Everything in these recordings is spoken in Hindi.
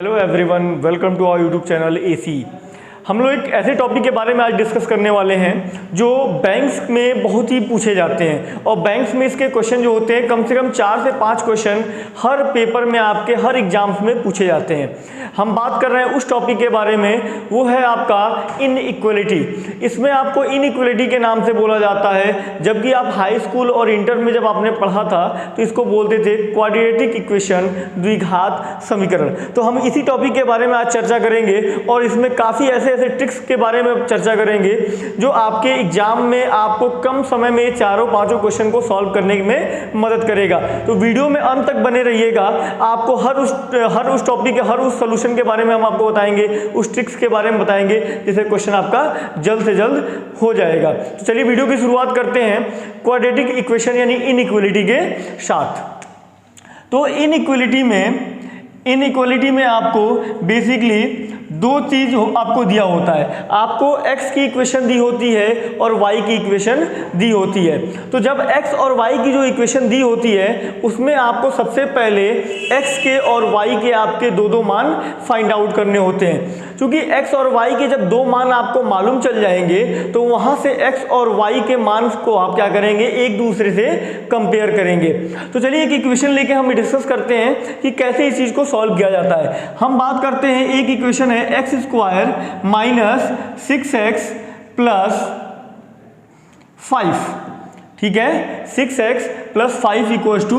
Hello everyone, welcome to our YouTube channel AC. हम लोग एक ऐसे टॉपिक के बारे में आज डिस्कस करने वाले हैं जो बैंक्स में बहुत ही पूछे जाते हैं और बैंक्स में इसके क्वेश्चन जो होते हैं कम से कम 4 से 5 क्वेश्चन हर पेपर में आपके हर एग्जाम्स में पूछे जाते हैं। हम बात कर रहे हैं उस टॉपिक के बारे में, वो है आपका इनइक्वलिटी। इसमें आपको इनइक्वलिटी के नाम से बोला जाता है, जबकि आप हाई स्कूल और इंटर में जब आपने पढ़ा था तो इसको बोलते थे क्वाड्रेटिक इक्वेशन, द्विघात समीकरण। तो हम इसी टॉपिक के बारे में आज चर्चा करेंगे और इसमें काफ़ी ऐसे ट्रिक्स के बारे में चर्चा करेंगे जो आपके एग्जाम में आपको कम समय में चारों पांचों क्वेश्चन को सॉल्व करने में मदद करेगा। तो वीडियो में अंत तक बने रहिएगा। आपको हर उस टॉपिक हर उस सॉल्यूशन के बारे में हम आपको बताएंगे, उस ट्रिक्स के बारे में बताएंगे जिससे क्वेश्चन आपका जल्द से जल्द हो जाएगा। तो चलिए वीडियो की शुरुआत करते हैं क्वाड्रेटिक इक्वेशन यानी इनइक्वलिटी के साथ। तो इनइक्वलिटी में आपको बेसिकली दो चीज आपको दिया होता है। आपको x की इक्वेशन दी होती है और y की इक्वेशन दी होती है। तो जब x और y की जो इक्वेशन दी होती है उसमें आपको सबसे पहले x के और y के आपके दो मान फाइंड आउट करने होते हैं। क्योंकि x और y के जब दो मान आपको मालूम चल जाएंगे तो वहां से x और y के मान को आप क्या करेंगे, एक दूसरे से कंपेयर करेंगे। तो चलिए एक इक्वेशन लेके हम डिस्कस करते हैं कि कैसे इस चीज को सॉल्व किया जाता है। हम बात करते हैं, एक इक्वेशन है x square minus 6x plus 5, ठीक है, 6x प्लस 5 इक्वल्स टू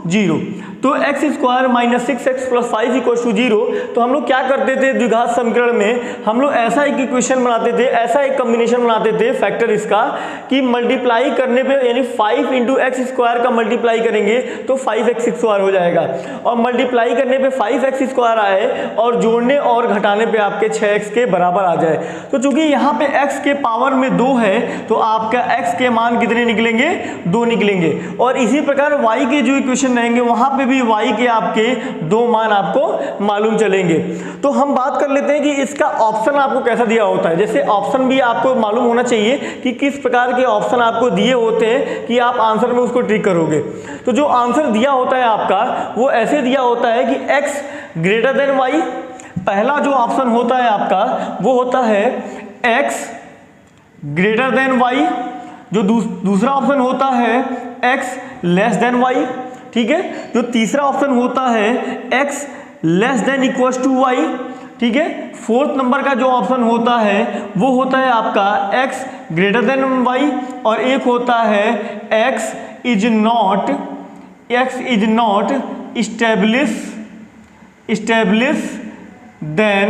0। तो x square minus 6x plus 5 equals to 0। तो हम लोग क्या करते थे द्विघात समीकरण में, हम लोग ऐसा एक इक्वेशन बनाते थे, ऐसा एक कॉम्बिनेशन बनाते थे फैक्टर इसका कि मल्टीप्लाई करने पे यानी 5 इंटू एक्स स्क्वायर का मल्टीप्लाई करेंगे तो 5x स्क्वायर हो जाएगा, और मल्टीप्लाई करने पे 5x स्क्वायर आए और जोड़ने और घटाने पे आपके 6x के बराबर आ जाए। तो चूंकि यहाँ पे x के पावर में 2 है तो आपका x के मान कितने निकलेंगे, 2 निकलेंगे। और इसी प्रकार y के जो इक्वेशन रहेंगे वहां पे भी y के आपके 2 मान आपको मालूम चलेंगे। तो हम बात कर लेते हैं कि इसका ऑप्शन आपको कैसा दिया होता है। जैसे ऑप्शन भी आपको मालूम होना चाहिए कि किस प्रकार के ऑप्शन आपको दिए होते हैं कि आप आंसर में उसको ट्रिक करोगे। तो जो आंसर दिया होता है आपका वो ऐसे दिया होता है कि x ग्रेटर देन y। पहला जो ऑप्शन होता है आपका वो होता है x ग्रेटर देन y। जो दूसरा ऑप्शन होता है x लेस देन y, ठीक है। जो तीसरा ऑप्शन होता है x less than equals to y, ठीक है। फोर्थ नंबर का जो ऑप्शन होता है वो होता है आपका x ग्रेटर देन y, और एक होता है x is not establish than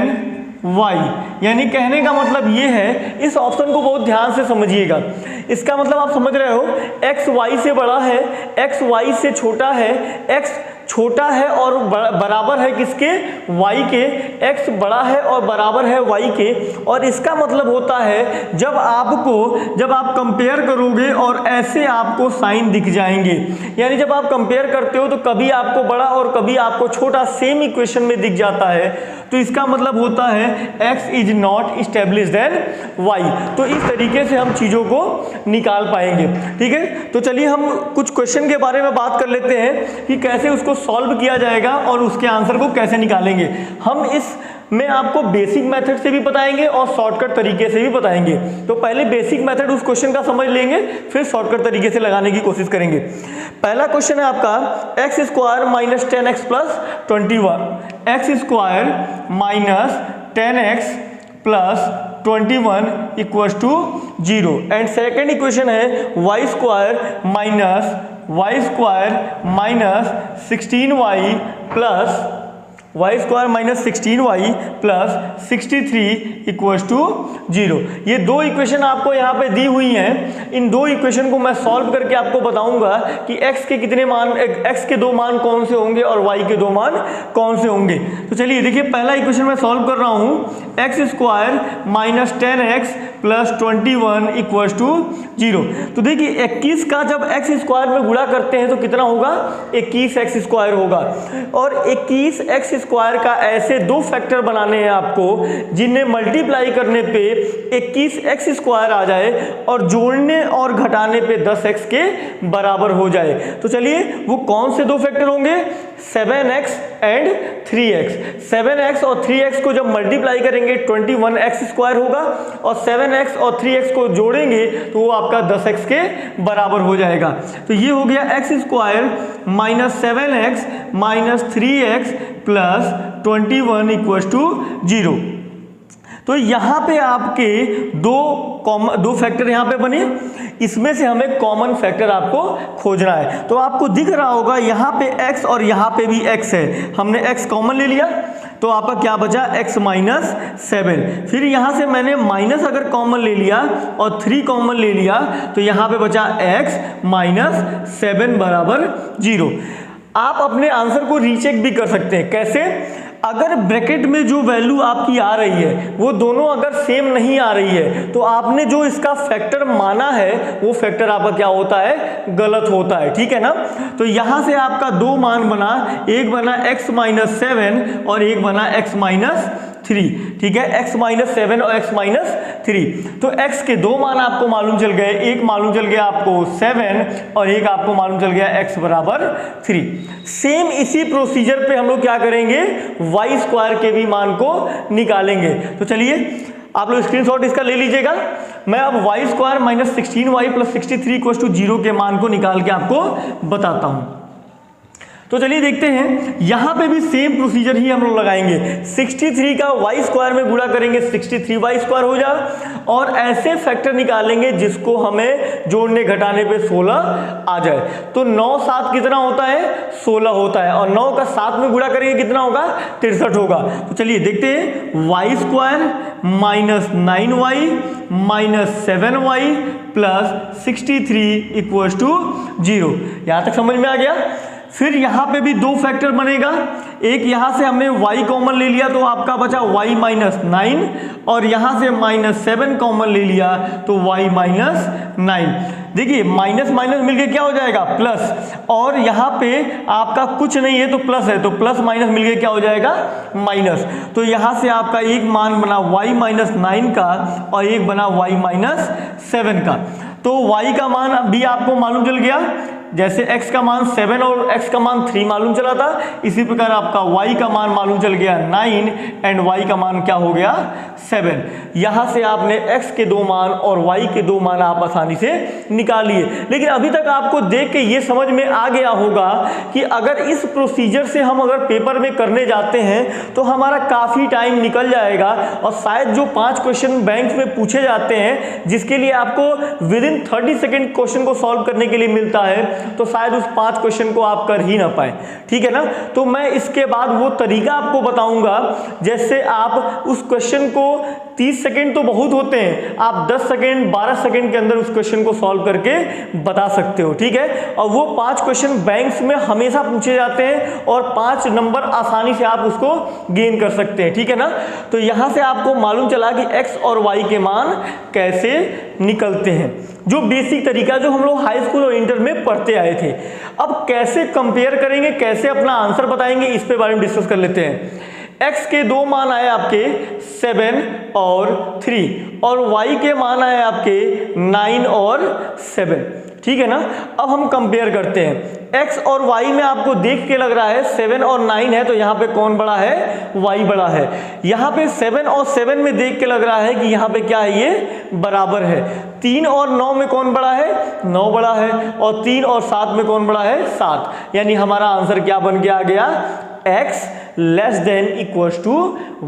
y। यानी कहने का मतलब ये है, इस ऑप्शन को बहुत ध्यान से समझिएगा। इसका मतलब आप समझ रहे हो, x y से बड़ा है, x y से छोटा है, x छोटा है और बराबर है किसके, y के, x बड़ा है और बराबर है y के। और इसका मतलब होता है जब आप कंपेयर करोगे और ऐसे आपको साइन दिख जाएंगे, यानी जब आप कंपेयर करते हो तो कभी आपको बड़ा और कभी आपको छोटा सेम इक्वेशन में दिख जाता है, तो इसका मतलब होता है x is not establish than y। तो इस तरीके से हम चीजों को निकाल पाएंगे, ठीक है। तो चलिए हम कुछ क्वेश्चन के बारे में बात कर लेते हैं कि कैसे उसको सॉल्व किया जाएगा और उसके आंसर को कैसे निकालेंगे। हम इस में आपको बेसिक मेथड से भी बताएंगे और शॉर्टकट तरीके से भी बताएंगे। तो पहले बेसिक मेथड उस क्वेश्चन का समझ लेंगे, फिर शॉर्टकट तरीके से लगाने की कोशिश करेंगे। पहला क्वेश्चन है आपका x square minus 10x plus 21, x square minus 10x plus 21 equals to 0। And second equation है y square minus 16y plus 63 equals to 0। ये दो इक्वेशन आपको यहाँ पे दी हुई हैं। इन दो इक्वेशन को मैं सॉल्व करके आपको बताऊंगा कि x के कितने मान, x के 2 मान कौन से होंगे और y के 2 मान कौन से होंगे। तो चलिए देखिए, पहला इक्वेशन मैं सॉल्व कर रहा हूँ, x square minus 10x plus 21 equals to 0। तो देखिए 21 का जब एक्स स्क्वायर में गुणा करते हैं तो कितना होगा, 21x स्क्वायर होगा। और 21x स्क्वायर का ऐसे दो फैक्टर बनाने हैं आपको जिन्हें मल्टीप्लाई करने पे 21x स्क्वायर आ जाए और जोड़ने और घटाने पे 10x के बराबर हो जाए। तो चलिए वो कौन से दो फैक्टर होंगे, 7x एंड 3x। 7x और 3x को जब मल्टीप्लाई करेंगे 21x² होगा, और 7x और 3x को जोड़ेंगे तो वो आपका 10x के बराबर हो जाएगा। तो ये हो गया x² minus 7x minus 3x plus 21 equal to 0। तो यहाँ पे आपके दो फैक्टर यहाँ पे बने, इसमें से हमें कॉमन फैक्टर आपको खोजना है। तो आपको दिख रहा होगा यहाँ पे x और यहाँ पे भी x है, हमने x कॉमन ले लिया तो आपका क्या बचा x माइनस 7। फिर यहाँ से मैंने माइनस अगर कॉमन ले लिया और 3 कॉमन ले लिया तो यहाँ पे बचा x माइनस 7 बराबर 0। आप अपने आंसर को रीचेक भी कर सकते हैं। कैसे? अगर ब्रैकेट में जो वैल्यू आपकी आ रही है वो दोनों अगर सेम नहीं आ रही है तो आपने जो इसका फैक्टर माना है वो फैक्टर आपका क्या होता है, गलत होता है। ठीक है ना? तो यहां से आपका दो मान बना, एक बना x माइनस 7 और एक बना x माइनस 3। ठीक है, x माइनस 7 और x माइनस 3। तो x के दो मान आपको मालूम चल गए, एक मालूम चल गया आपको 7 और एक आपको मालूम चल गया x बराबर 3। सेम इसी प्रोसीजर पे हम लोग क्या करेंगे, y² के भी मान को निकालेंगे। तो चलिए आप लोग स्क्रीनशॉट इसका ले लीजिएगा। मैं अब y² minus 16y plus 63 equal to 0 के मान को निकाल के आपको बताता हूं। तो चलिए देखते हैं, यहां पे भी सेम प्रोसीजर ही हम लोग लगाएंगे। 63 का y² में गुणा करेंगे 63y² हो जाए, और ऐसे फैक्टर निकालेंगे जिसको हमें जोड़ने घटाने पे 16 आ जाए। तो 9 7 कितना होता है, 16 होता है, और 9 का 7 में गुणा करेंगे कितना होगा, 63 होगा। तो चलिए देखते हैं, y² minus 9y minus 7y plus 63 equal to 0। यहां तक समझ में आ गया। फिर यहाँ पे भी दो फैक्टर बनेगा, एक यहाँ से हमने y कॉमन ले लिया तो आपका बचा y माइनस 9, और यहाँ से माइनस 7 कॉमन ले लिया तो y माइनस 9। देखिए माइनस माइनस मिलके क्या हो जाएगा, प्लस, और यहाँ पे आपका कुछ नहीं है तो प्लस है, तो प्लस माइनस मिलके क्या हो जाएगा, माइनस। तो यहाँ से आपका एक मान बना y माइनस 9 का और एक बना y माइनस 7 का। तो y का मान भी आपको मालूम चल गया, जैसे x का मान 7 और x का मान 3 मालूम चला था, इसी प्रकार आपका y का मान मालूम चल गया 9 एंड y का मान क्या हो गया, 7। यहां से आपने x के दो मान और y के दो मान आप आसानी से निकाल लिए। लेकिन अभी तक आपको देख के ये समझ में आ गया होगा कि अगर इस प्रोसीजर से हम अगर पेपर में करने जाते हैं तो हमारा काफ़ी टाइम निकल जाएगा, और शायद जो 5 क्वेश्चन बैंक में पूछे जाते हैं जिसके लिए आपको विद इन 30 सेकेंड क्वेश्चन को सॉल्व करने के लिए मिलता है, तो शायद उस 5 क्वेश्चन को आप कर ही ना पाए। ठीक है ना? तो मैं इसके बाद वो तरीका आपको बताऊंगा जैसे आप उस क्वेश्चन को 30 सेकेंड तो बहुत होते हैं, आप 10 सेकेंड 12 सेकेंड के अंदर उस क्वेश्चन को सॉल्व करके बता सकते हो। ठीक है? और वो 5 क्वेश्चन बैंक्स में हमेशा पूछे जाते हैं और 5 नंबर आसानी से आप उसको गेन कर सकते हैं। ठीक है ना? तो यहां से आपको मालूम चला कि x और y के मान कैसे निकलते हैं, जो बेसिक तरीका जो हम लोग हाई स्कूल और इंटर में पढ़ते आए थे। अब कैसे कंपेयर करेंगे, कैसे अपना आंसर बताएंगे, इस पे बारे में डिस्कस कर लेते हैं। x के दो मान आए आपके 7 और 3, और y के मान आए आपके 9 और 7। ठीक है ना? अब हम कंपेयर करते हैं। x और y में आपको देख के लग रहा है 7 और 9 है, तो यहाँ पे कौन बड़ा है, y बड़ा है। यहाँ पे 7 और 7 में देख के लग रहा है कि यहाँ पे क्या है, ये बराबर है। 3 और 9 में कौन बड़ा है, 9 बड़ा है, और 3 और 7 में कौन बड़ा है, 7। यानी हमारा आंसर क्या बन के आ गया, x less than equal to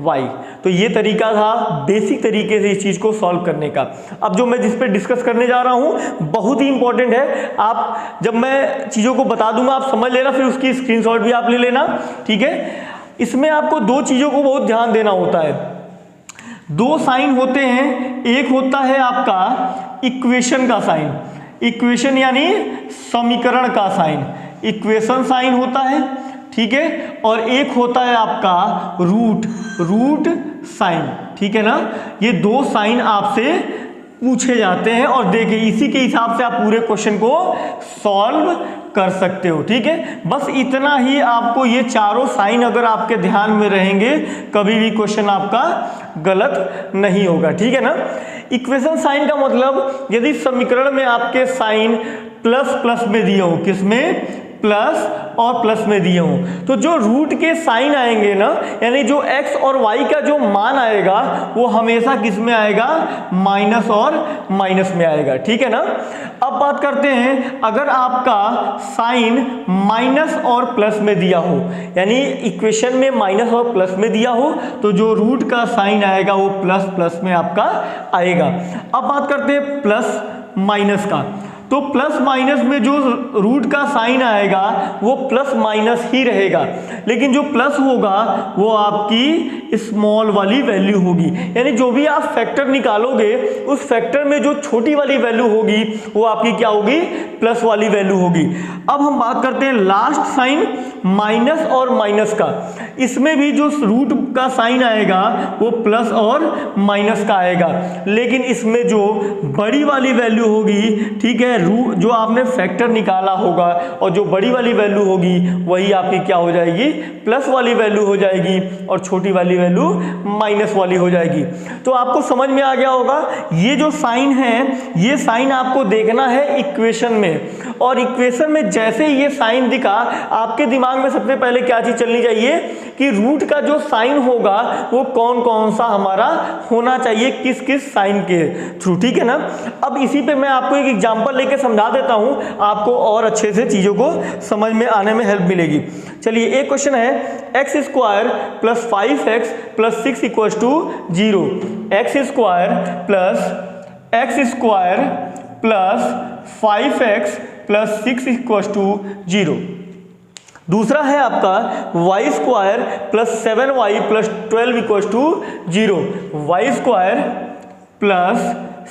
y। तो ये तरीका था बेसिक तरीके से इस चीज को सॉल्व करने का। अब जो मैं जिस पे डिस्कस करने जा रहा हूं बहुत ही इंपॉर्टेंट है, आप जब मैं चीजों को बता दूंगा आप समझ लेना, फिर उसकी स्क्रीनशॉट भी आप ले लेना। ठीक है? इसमें आपको दो चीजों को बहुत ध्यान देना होता है। दो साइन होते हैं, एक होता है आपका इक्वेशन का साइन, इक्वेशन यानी समीकरण का साइन, इक्वेशन साइन होता है। ठीक है? और एक होता है आपका रूट साइन। ठीक है ना? ये दो साइन आपसे पूछे जाते हैं, और देखिए इसी के हिसाब से आप पूरे क्वेश्चन को सॉल्व कर सकते हो। ठीक है? बस इतना ही आपको, ये चारों साइन अगर आपके ध्यान में रहेंगे कभी भी क्वेश्चन आपका गलत नहीं होगा। ठीक है ना? इक्वेशन साइन का मतलब यदि समीकरण में आपके साइन प्लस प्लस में दिए हो, किसमें, प्लस और प्लस में दिए हों, तो जो रूट के साइन आएंगे ना, यानी जो x और y का जो मान आएगा वो हमेशा किस में आएगा, माइनस और माइनस में आएगा, ठीक है ना। अब बात करते हैं, अगर आपका साइन माइनस और प्लस में दिया हो, यानी इक्वेशन में माइनस और प्लस में दिया हो, तो जो रूट का साइन आएगा वो प्लस प्लस में आपका आएगा। अब बात करते हैं प्लस माइनस का, तो प्लस माइनस में जो रूट का साइन आएगा वो प्लस माइनस ही रहेगा, लेकिन जो प्लस होगा वो आपकी स्मॉल वाली वैल्यू होगी, यानी जो भी आप फैक्टर निकालोगे उस फैक्टर में जो छोटी वाली वैल्यू होगी वो आपकी क्या होगी, प्लस वाली वैल्यू होगी। अब हम बात करते हैं लास्ट साइन माइनस और माइनस का, इसमें भी जो रूट का साइन आएगा वो प्लस और माइनस का आएगा, लेकिन इसमें जो बड़ी वाली वैल्यू होगी, ठीक है, जो आपने फैक्टर निकाला होगा और जो बड़ी वाली वैल्यू होगी वही आपकी क्या हो जाएगी, प्लस वाली वैल्यू हो जाएगी, और छोटी वाली वैल्यू माइनस वाली हो जाएगी। तो आपको समझ में आ गया होगा, ये जो साइन है ये साइन आपको देखना है इक्वेशन में, और इक्वेशन में जैसे ये साइन दिखा आपके दिमाग में सबसे पहले क्या चीज चलनी चाहिए कि रूट का जो साइन होगा वो कौन कौन सा हमारा होना चाहिए, किस किस साइन के थ्रू, ठीक है ना। अब इसी पे मैं आपको एक एग्जांपल लेके समझा देता हूं, आपको और अच्छे से चीजों को समझ में आने में हेल्प मिलेगी। चलिए एक क्वेश्चन है, x square plus 5x plus 6 equal to 0, x square plus 5x plus 6 equal to 0। दूसरा है आपका y square plus 7y plus 12 equal to 0, y square plus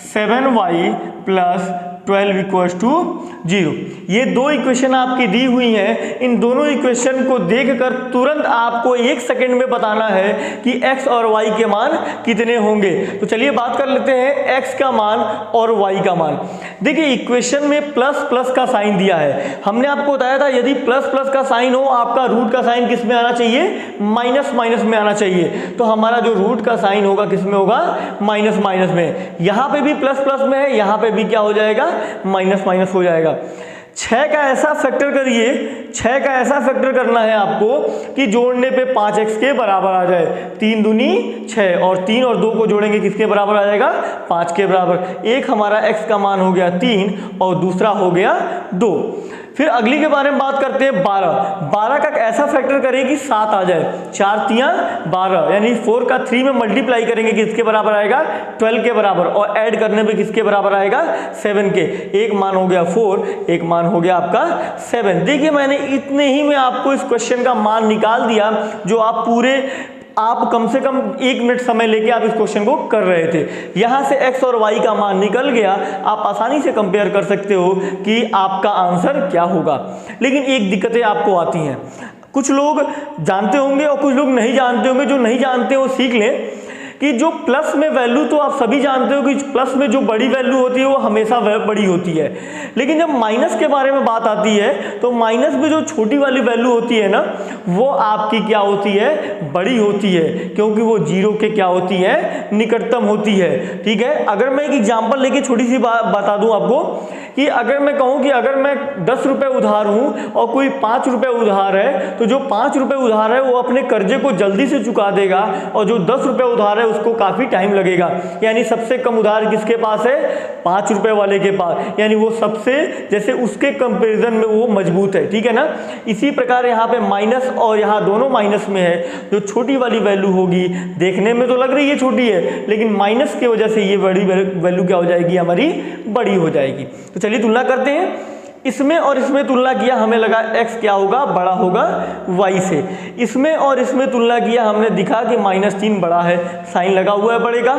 7y plus 12 equal to 0। ये दो इक्वेशन आपकी दी हुई हैं, इन दोनों इक्वेशन को देखकर तुरंत आपको 1 सेकंड में बताना है कि x और y के मान कितने होंगे। तो चलिए बात कर लेते हैं x का मान और y का मान। देखिए इक्वेशन में प्लस प्लस का साइन दिया है, हमने आपको बताया था यदि प्लस प्लस का साइन हो आपका रूट का साइन किस में आना चाहिए, माइनस माइनस में आना चाहिए, तो हमारा जो रूट का साइन होगा किस में होगा, माइनस माइनस में। यहाँ पे भी प्लस प्लस में है, यहाँ पे भी क्या हो जाएगा, माइनस माइनस हो जाएगा। 6 का ऐसा फैक्टर करिए, 6 का ऐसा फैक्टर करना है आपको कि जोड़ने पे 5x के बराबर आ जाए, 3 दूनी 6, और 3 और 2 को जोड़ेंगे किसके बराबर आ जाएगा, 5 के बराबर। एक हमारा x का मान हो गया 3 और दूसरा हो गया 2। फिर अगली के बारे में बात करते हैं 12 का ऐसा फैक्टर करें कि 7 आ जाए, 4 तियां 12, यानी 4 का 3 में मल्टीप्लाई करेंगे किसके बराबर आएगा, 12 के बराबर, और ऐड करने पे किसके बराबर आएगा, 7 के। एक मान हो गया 4, एक मान हो गया आपका 7। देखिए मैंने इतने ही में आपको इस क्वेश्चन का मान निकाल दिया, जो आप कम से कम 1 मिनट समय लेके आप इस क्वेश्चन को कर रहे थे। यहां से x और y का मान निकल गया, आप आसानी से कंपेयर कर सकते हो कि आपका आंसर क्या होगा। लेकिन एक दिक्कतें आपको आती हैं, कुछ लोग जानते होंगे और कुछ लोग नहीं जानते होंगे। जो नहीं जानते वो सीख लें कि जो प्लस में वैल्यू, तो आप सभी जानते हो कि प्लस में जो बड़ी वैल्यू होती है वो हमेशा बड़ी होती है, लेकिन जब माइनस के बारे में बात आती है तो माइनस में जो छोटी वाली वैल्यू होती है ना, वो आपकी क्या होती है, बड़ी होती है, क्योंकि वो 0 के क्या होती है, निकटतम होती है, ठीक है। अगर मैं एक एग्जांपल लेके छोटी सी बात बता दूं आपको कि अगर मैं कहूं कि अगर मैं 10 रुपए उधार हूं और कोई 5 रुपए उधार है, तो जो 5 रुपए उधार है वो अपने कर्जे को जल्दी से चुका देगा, और जो 10 रुपए उधार है उसको काफी टाइम लगेगा। यानी सबसे कम उधार किसके पास है, 5 रुपए वाले के पास, यानी वो सबसे जैसे उसके कंपैरिजन में वो मजबूत है, ठीक है ना। इसी प्रकार यहाँ पे माइनस और यहाँ दोनों माइनस में है, जो छोटी वाली वैल्यू होगी, देखने में तो लग रही है छोटी है, लेकिन माइनस की वजह से ये बड़ी वैल्यू क्या हो जाएगी, हमारी बड़ी हो जाएगी। तो चलिए तुलना करते हैं, इसमें और इसमें तुलना किया, हमें लगा x क्या होगा, बड़ा होगा y से। इसमें और इसमें तुलना किया, हमने दिखा कि -3 बड़ा है, साइन लगा हुआ है बड़े का।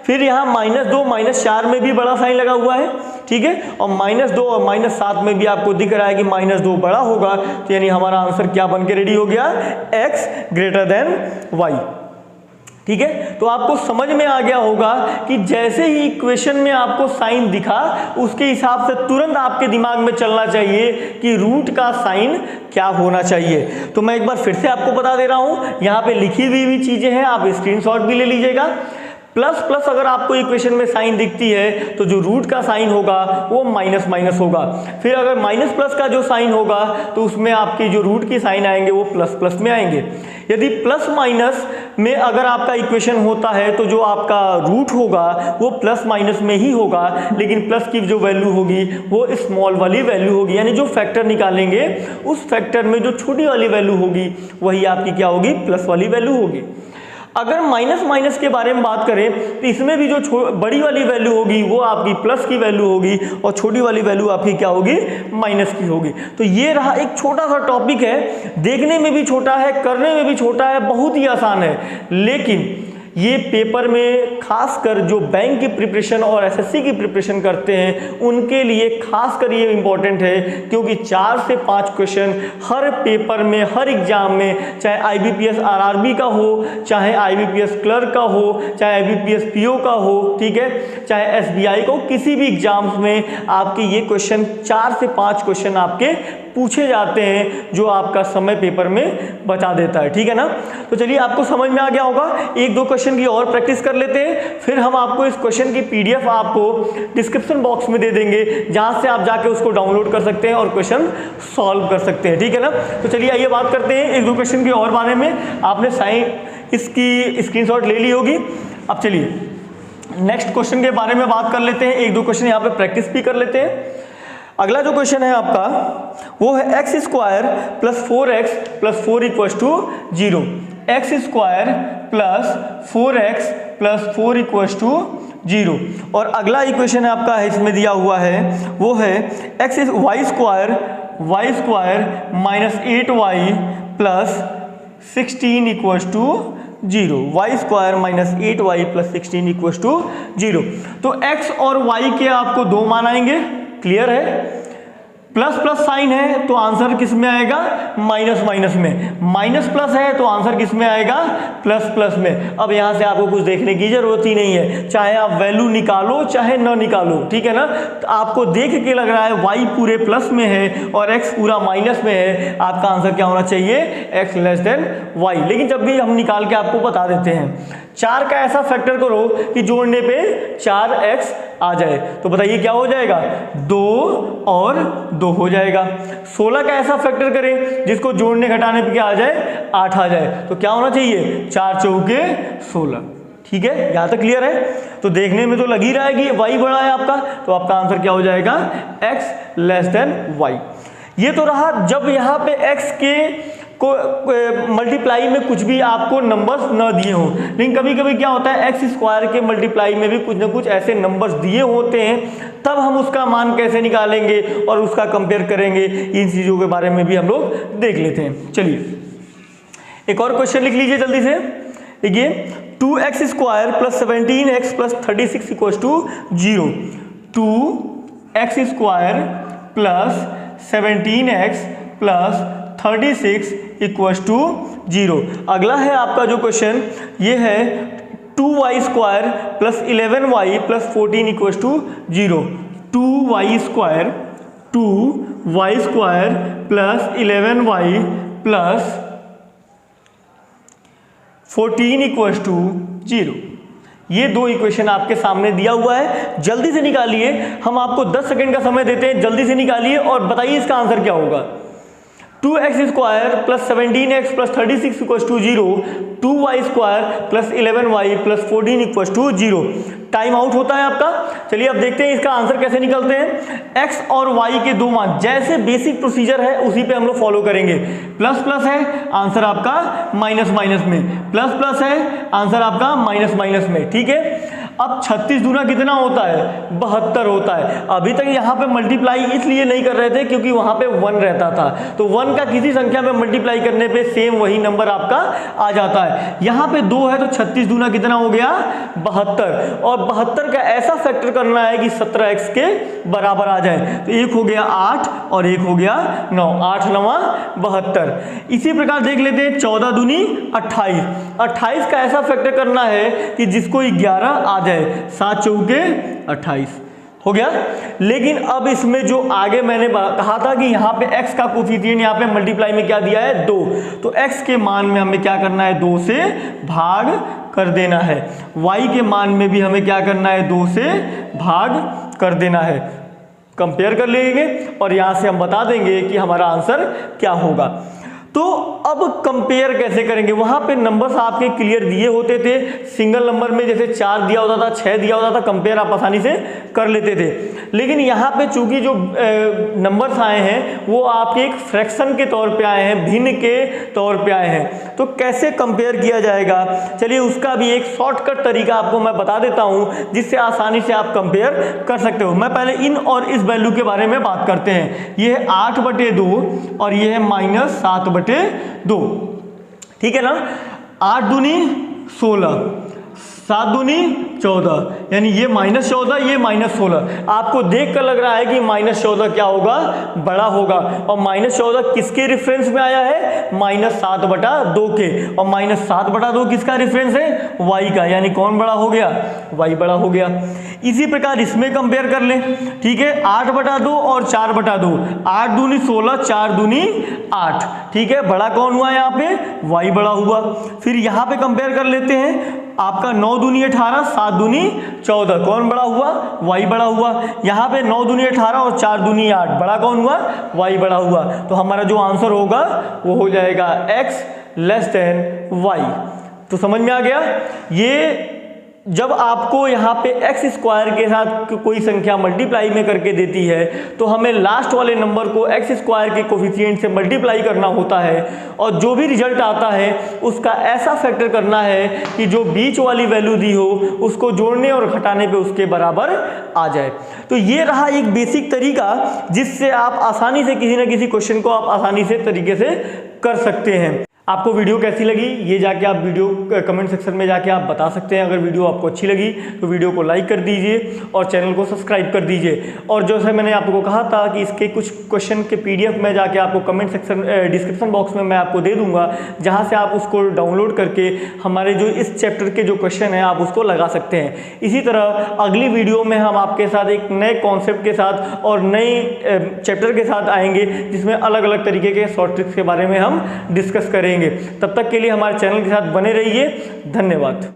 फिर यहाँ -2 -4 में भी बड़ा साइन लगा हुआ है, ठीक है, और -2 और -7 में भी आपको दिख रहा है कि -2 बड़ा होगा, तो यानी हमारा आंसर क्या बन के रेडी हो गया, x ग्रेटर देन y, ठीक है। तो आपको समझ में आ गया होगा कि जैसे ही इक्वेशन में आपको साइन दिखा, उसके हिसाब से तुरंत आपके दिमाग में चलना चाहिए कि रूट का साइन क्या होना चाहिए। तो मैं एक बार फिर से आपको बता दे रहा हूं, यहां पे लिखी हुई चीजें हैं, आप स्क्रीनशॉट भी ले लीजिएगा। प्लस प्लस अगर आपको इक्वेशन में साइन दिखती है तो जो रूट का साइन होगा वो माइनस माइनस होगा, फिर अगर माइनस प्लस का जो साइन होगा तो उसमें आपकी जो रूट की साइन आएंगे वो प्लस प्लस में आएंगे। यदि प्लस माइनस में अगर आपका इक्वेशन होता है तो जो आपका रूट होगा वो प्लस माइनस में ही होगा, लेकिन प्लस की जो वैल्यू होगी वो स्मॉल वाली वैल्यू होगी, यानी जो फैक्टर निकालेंगे उस फैक्टर में जो छोटी वाली वैल्यू होगी वही आपकी क्या होगी, प्लस वाली वैल्यू होगी। अगर माइनस माइनस के बारे में बात करें तो इसमें भी जो बड़ी वाली वैल्यू होगी वो आपकी प्लस की वैल्यू होगी और छोटी वाली वैल्यू आपकी क्या होगी, माइनस की होगी। तो ये रहा एक छोटा सा टॉपिक है, देखने में भी छोटा है, करने में भी छोटा है, बहुत ही आसान है, लेकिन ये पेपर में खासकर जो बैंक की प्रिपरेशन और एसएससी की प्रिपरेशन करते हैं उनके लिए खासकर ये इम्पोर्टेंट है, क्योंकि 4 से 5 क्वेश्चन हर पेपर में, हर एग्जाम में, चाहे आईबीपीएस आरआरबी का हो, चाहे आईबीपीएस क्लर्क का हो, चाहे आईबीपीएस पीओ का हो, ठीक है, चाहे एसबीआई का हो, किसी भी एग्जाम्स में आपके ये क्वेश्चन 4 से 5 क्वेश्चन आपके पूछे जाते हैं, जो आपका समय पेपर में बचा देता है, ठीक है ना। तो चलिए आपको समझ में आ गया होगा, 1-2 क्वेश्चन की और प्रैक्टिस कर लेते हैं, फिर हम आपको इस क्वेश्चन की पीडीएफ आपको डिस्क्रिप्शन बॉक्स में दे देंगे, जहां से आप जाके उसको डाउनलोड कर सकते हैं और क्वेश्चन सॉल्व कर सकते हैं, ठीक है ना। तो चलिए आइए बात करते हैं 1-2 क्वेश्चन की और बारे में। आपने इसकी स्क्रीनशॉट ले ली होगी। अब चलिए नेक्स्ट क्वेश्चन के बारे में बात कर लेते हैं, 1-2 क्वेश्चन यहाँ पे प्रैक्टिस भी कर लेते हैं। अगला जो क्वेश्चन है आपका वो है x square plus 4x plus 4 equals to 0। X square plus 4x plus 4 equals to 0। और अगला इक्वेशन आपका है, इसमें दिया हुआ है वो है y square minus 8y plus 16 equals to 0। Y square minus 8y plus 16 equals to 0। तो x और y के आपको 2 मान आएंगे, क्लियर है। प्लस प्लस साइन है तो आंसर किस में आएगा, माइनस माइनस में। माइनस प्लस है तो आंसर किस में आएगा, प्लस प्लस में। अब यहां से आपको कुछ देखने की जरूरत ही नहीं है, चाहे आप वैल्यू निकालो चाहे न निकालो, ठीक है ना। तो आपको देख के लग रहा है y पूरे प्लस में है और x पूरा माइनस में है, आपका आंसर क्या होना चाहिए, x लेस देन y। लेकिन जब भी हम निकाल के आपको बता देते हैं, 4 का ऐसा फैक्टर करो कि जोड़ने पे 4x आ जाए, तो बताइए क्या हो जाएगा, 2 और 2 हो जाएगा। 16 का ऐसा फैक्टर करें जिसको जोड़ने घटाने पे क्या आ जाए, 8 आ जाए, तो क्या होना चाहिए, 4 चौके 16। ठीक है, यहां तक क्लियर है। तो देखने में तो लग ही रहा है कि y बड़ा है आपका, तो आपका आंसर क्या हो जाएगा, x लेस देन y। ये तो रहा जब यहाँ पे x के को मल्टीप्लाई में कुछ भी आपको नंबर्स न दिए हों। लेकिन कभी कभी क्या होता है, एक्स स्क्वायर के मल्टीप्लाई में भी कुछ ना कुछ ऐसे नंबर्स दिए होते हैं, तब हम उसका मान कैसे निकालेंगे और उसका कंपेयर करेंगे, इन चीज़ों के बारे में भी हम लोग देख लेते हैं। चलिए एक और क्वेश्चन लिख लीजिए जल्दी से। देखिए 2x square plus 17x plus 36 equal to 0। 2x square plus 17x plus 36 equals to 0। अगला है आपका जो क्वेश्चन ये है 2y square plus 11y plus 14 equals to 0। 2y square plus 11y plus 14 equals to 0। ये 2 इक्वेशन आपके सामने दिया हुआ है, जल्दी से निकालिए। हम आपको 10 सेकंड का समय देते हैं, जल्दी से निकालिए और बताइए इसका आंसर क्या होगा। 2x square plus 17x plus 36 equals to 0। 2y square plus 11y plus 14 equals to 0। Time out होता है आपका। चलिए अब देखते हैं इसका आंसर कैसे निकलते हैं। x और y के 2 मान, जैसे बेसिक प्रोसीजर है उसी पे हम लोग फॉलो करेंगे। प्लस प्लस है, आंसर आपका माइनस माइनस में। प्लस प्लस है, आंसर आपका माइनस माइनस में। ठीक है, अब 36 दूना कितना होता है, 72 होता है। अभी तक यहाँ पे मल्टीप्लाई इसलिए नहीं कर रहे थे क्योंकि वहाँ पे 1 रहता था, तो 1 का किसी संख्या में मल्टीप्लाई करने पे सेम वही नंबर आपका आ जाता है। यहाँ पे 2 है तो 36 दूना कितना हो गया, 72। और 72 का ऐसा फैक्टर करना है कि 17x के बराबर आ जाए। तो एक हो गया 8 और एक हो गया 9। 8 9 72। इसी प्रकार देख लेते हैं 14 दूनी 28। 28 का ऐसा फैक्टर करना है कि जिसको 11 आ जाए। 7 चौके 28 हो गया। लेकिन अब इसमें जो आगे मैंने कहा था कि यहाँ पे x का कोफिशिएंट यहाँ पे मल्टीप्लाई में क्या दिया है 2, तो x के मान में हमें क्या करना है 2 से भाग कर देना है, y के मान में भी हमें क्या करना है 2 से भाग कर देना है। कंपेयर कर लेंगे और यहाँ से हम बता देंगे कि हमारा आंसर क्या होगा। तो अब कंपेयर कैसे करेंगे, वहां पे नंबर्स आपके क्लियर दिए होते थे, सिंगल नंबर में जैसे 4 दिया होता था, 6 दिया होता था, कंपेयर आप आसानी से कर लेते थे। लेकिन यहाँ पे चूंकि जो नंबर्स आए हैं वो आपके एक फ्रैक्शन के तौर पे आए हैं, भिन्न के तौर पे आए हैं, तो कैसे कंपेयर किया जाएगा, चलिए उसका भी एक शॉर्टकट तरीका आपको मैं बता देता हूँ जिससे आसानी से आप कंपेयर कर सकते हो। मैं पहले इन और इस वैल्यू के बारे में बात करते हैं। ये है 8/2 और ये है -7/2, ठीक है ना। 8 दूनी 16, 7 दूनी 14, यानी ये -14 ये -16। आपको देख कर लग रहा है कि -14 क्या होगा, बड़ा होगा, और -14 किसके रेफरेंस में आया है, -7/2 के, और -7/2 किसका रेफरेंस है, y का, यानी कौन बड़ा हो गया, y बड़ा हो गया। इसी प्रकार इसमें कंपेयर कर लें, ठीक है, 8/2 और 4/2, 8 दूनी 16, 4 दूनी 8, ठीक है, बड़ा कौन हुआ यहाँ पे, y बड़ा हुआ। फिर यहाँ पे कंपेयर कर लेते हैं, आपका 9 दूनी 18, 7 दूनी 14, कौन बड़ा हुआ, y बड़ा हुआ। यहाँ पे 9 दूनी 18 और 4 दूनी 8, बड़ा कौन हुआ, y बड़ा हुआ। तो हमारा जो आंसर होगा वो हो जाएगा x < y। तो समझ में आ गया। ये जब आपको यहाँ पे x स्क्वायर के साथ कोई संख्या मल्टीप्लाई में करके देती है तो हमें लास्ट वाले नंबर को x स्क्वायर के कोफिशिएंट से मल्टीप्लाई करना होता है, और जो भी रिजल्ट आता है उसका ऐसा फैक्टर करना है कि जो बीच वाली वैल्यू दी हो उसको जोड़ने और घटाने पे उसके बराबर आ जाए। तो ये रहा एक बेसिक तरीका जिससे आप आसानी से किसी न किसी क्वेश्चन को आप आसानी से तरीके से कर सकते हैं। आपको वीडियो कैसी लगी ये जाके आप वीडियो कमेंट सेक्शन में जाके आप बता सकते हैं। अगर वीडियो आपको अच्छी लगी तो वीडियो को लाइक कर दीजिए और चैनल को सब्सक्राइब कर दीजिए। और जैसे मैंने आपको कहा था कि इसके कुछ क्वेश्चन के PDF में जाके आपको कमेंट सेक्शन डिस्क्रिप्शन बॉक्स में मैं आपको दे दूंगा, जहाँ से आप उसको डाउनलोड करके हमारे जो इस चैप्टर के जो क्वेश्चन हैं आप उसको लगा सकते हैं। इसी तरह अगली वीडियो में हम आपके साथ एक नए कॉन्सेप्ट के साथ और नए चैप्टर के साथ आएंगे जिसमें अलग अलग तरीके के शॉर्ट ट्रिक्स के बारे में हम डिस्कस करेंगे। तब तक के लिए हमारे चैनल के साथ बने रहिए। धन्यवाद।